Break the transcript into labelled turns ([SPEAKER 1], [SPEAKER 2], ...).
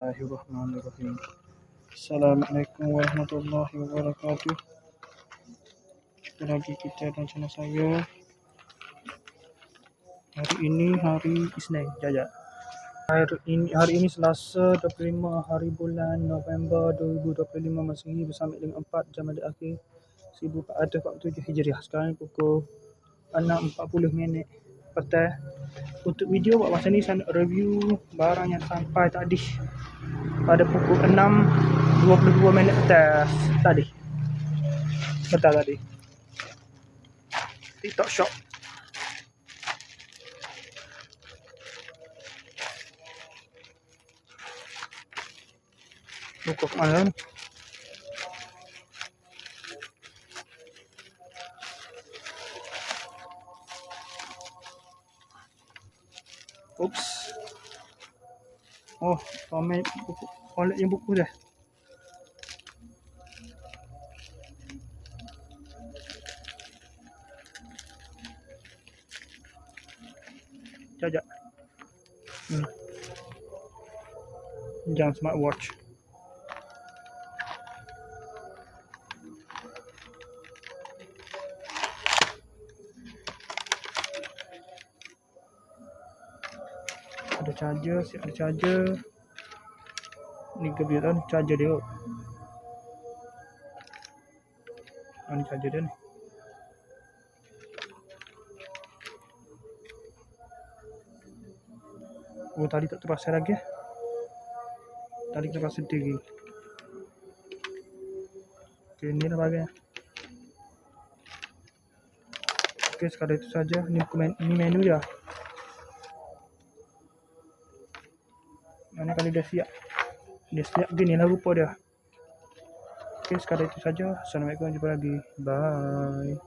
[SPEAKER 1] Bismillahirrahmanirrahim. Assalamualaikum warahmatullahi wabarakatuh. Jumpa lagi kita dan channel saya. Hari ini hari Isnin, jajak. Hari ini Selasa 25 hari bulan November 2025 Masehi bersama dengan 4 Jamadil Akhir 1447 Hijriah. Sekarang pukul 6.40 petang. Untuk video buat masa ni saya nak review barang yang sampai tadi pada pukul 6.22 tadi. TikTok Shop. Buka ke mana ni? Oops. Oh, komen buku. Collect yang buku dah. Jajak. Jam smartwatch. Ada charger, siap ada charger. Ni kebiasaan charger dia. Ni charger dia ni. Oh, tadi tak terpasang lagi. Tadi terpasang lagi. Okey, ni lah bagian. Okey, sekadar itu saja. Ini menu dia. Mana kali dia siap. Dia siap gini lah rupa dia. Okey, sekadar itu saja. Assalamualaikum, jumpa lagi. Bye.